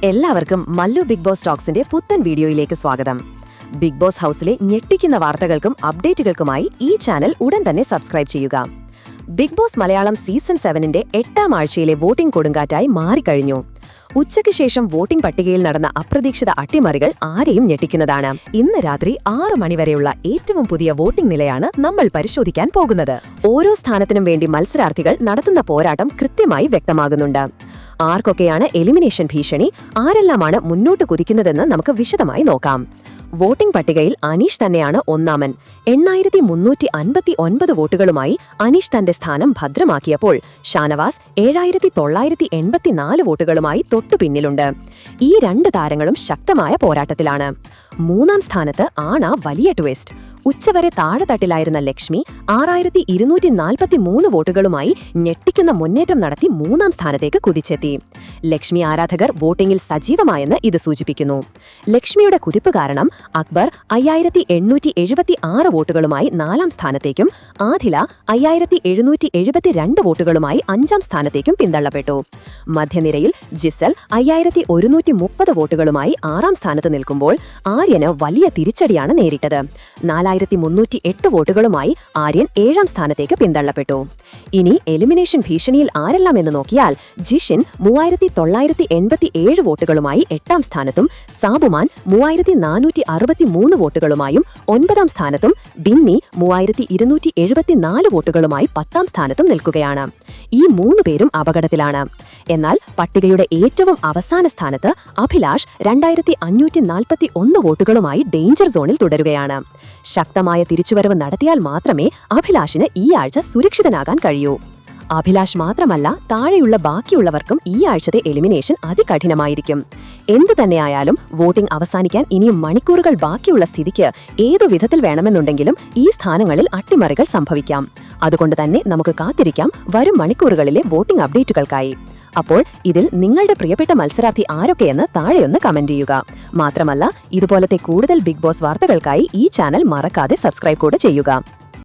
എല്ലാവർക്കും Mallu big boss ടോക്സിന്റെ പുത്തൻ വീഡിയോയിലേക്ക് സ്വാഗതം. ബിഗ് ബോസ് ഹൗസിലെ ഞെട്ടിക്കുന്ന വാർത്തകൾക്കും അപ്ഡേറ്റുകൾക്കുമായി ഈ ചാനൽ ഉടൻ തന്നെ സബ്സ്ക്രൈബ് ചെയ്യുക. ബിഗ് ബോസ് മലയാളം സീസൺ 7ന്റെ 8ാം ആഴ്ചയിലെ വോട്ടിംഗ് കൊടുങ്കാറ്റായി മാറിക്കഴിഞ്ഞു. ഉച്ചയ്ക്ക് ശേഷം വോട്ടിംഗ് പട്ടികയിൽ നടന്ന അപ്രതീക്ഷിത അട്ടിമറികൾ ആരെയും ഞെട്ടിക്കുന്നതാണ്. ഇന്ന് രാത്രി 6 മണിവരെയുള്ള ഏറ്റവും പുതിയ വോട്ടിംഗ് നിലയാണ് നമ്മൾ പരിശോധിക്കാൻ പോകുന്നത്. ഓരോ സ്ഥാനത്തിനും വേണ്ടി മത്സരാർത്ഥികൾ നടത്തുന്ന പോരാട്ടം കൃത്യമായി വ്യക്തമാകുന്നുണ്ട്. ആർക്കൊക്കെയാണ് എലിമിനേഷൻ ഭീഷണി, ആരെല്ലാമാണ് മുന്നോട്ട് കുതിക്കുന്നതെന്ന് നമുക്ക് വിശദമായി നോക്കാം. വോട്ടിംഗ് പട്ടികയിൽ അനീഷ് തന്നെയാണ് ഒന്നാമൻ. 8359 വോട്ടുകളുമായി അനീഷ് തന്റെ സ്ഥാനം ഭദ്രമാക്കിയപ്പോൾ ഷാനവാസ് 7984 വോട്ടുകളുമായി തൊട്ടുപിന്നിലുണ്ട്. ഈ രണ്ട് താരങ്ങളും ശക്തമായ പോരാട്ടത്തിലാണ്. 3ാം സ്ഥാനത്ത് ആണ് വലിയ ട്വിസ്റ്റ്. ഉച്ചവരെ താഴെത്തട്ടിലായിരുന്ന ലക്ഷ്മി 6243 വോട്ടുകളുമായി ഞെട്ടിക്കുന്ന മുന്നേറ്റം നടത്തി 3ാം സ്ഥാനത്തേക്ക് കുതിച്ചെത്തി. ലക്ഷ്മി ആരാധകർ വോട്ടിംഗിൽ സജീവമായെന്ന് ഇത് സൂചിപ്പിക്കുന്നു. ലക്ഷ്മിയുടെ കുതിപ്പ് കാരണം അക്ബർ 5876 വോട്ടുകളുമായി 4ാം സ്ഥാനത്തേക്കും ആദില 5772 വോട്ടുകളുമായി 5ാം സ്ഥാനത്തേക്കും പിന്തള്ളപ്പെട്ടു. മധ്യനിരയിൽ ജിസൽ 5130 വോട്ടുകളുമായി 6ാം സ്ഥാനത്ത് നിൽക്കുമ്പോൾ ആര്യന് വലിയ തിരിച്ചടിയാണ് നേരിട്ടത്. 4308 വോട്ടുകളുമായി ആര്യൻ 7ാം സ്ഥാനത്തേക്ക് പിന്തള്ളപ്പെട്ടു. ഇനി എലിമിനേഷൻ ഭീഷണിയിൽ ആരെല്ലാം എന്ന് നോക്കിയാൽ ജിഷിൻ 3987 വോട്ടുകളുമായി 8ാം സ്ഥാനത്തും സാബുമാൻ 3463 വോട്ടുകളുമായും 9ാം സ്ഥാനത്തും ബിന്നി 3274 വോട്ടുകളുമായി 10ാം സ്ഥാനത്തും നിൽക്കുകയാണ്. ഈ 3 പേരും അപകടത്തിലാണ്. എന്നാൽ പട്ടികയുടെ ഏറ്റവും അവസാന സ്ഥാനത്ത് അഭിലാഷ് 2541 വോട്ടുകളുമായി ഡേഞ്ചർ സോണിൽ തുടരുകയാണ്. ശക്തമായ തിരിച്ചുവരവ് നടത്തിയാൽ മാത്രമേ അഭിലാഷിന് ഈ ആഴ്ച സുരക്ഷിതനാകാൻ കഴിയൂ. അഭിലാഷ് മാത്രമല്ല, താഴെയുള്ള ബാക്കിയുള്ളവർക്കും ഈ ആഴ്ചത്തെ എലിമിനേഷൻ അതികഠിനമായിരിക്കും. എന്തു തന്നെയായാലും വോട്ടിംഗ് അവസാനിക്കാൻ ഇനിയും മണിക്കൂറുകൾ ബാക്കിയുള്ള സ്ഥിതിക്ക് ഏതു വിധത്തിൽ വേണമെന്നുണ്ടെങ്കിലും ഈ സ്ഥാനങ്ങളിൽ അട്ടിമറികൾ സംഭവിക്കാം. അതുകൊണ്ട് തന്നെ നമുക്ക് കാത്തിരിക്കാം വരും മണിക്കൂറുകളിലെ വോട്ടിംഗ് അപ്ഡേറ്റുകൾക്കായി. അപ്പോൾ ഇതിൽ നിങ്ങളുടെ പ്രിയപ്പെട്ട മത്സരാർത്ഥി ആരൊക്കെയെന്ന് താഴെയൊന്ന് കമന്റ് ചെയ്യുക. മാത്രമല്ല, ഇതുപോലത്തെ കൂടുതൽ ബിഗ് ബോസ് വാർത്തകൾക്കായി ഈ ചാനൽ മറക്കാതെ സബ്സ്ക്രൈബ് കൂടെ ചെയ്യുക.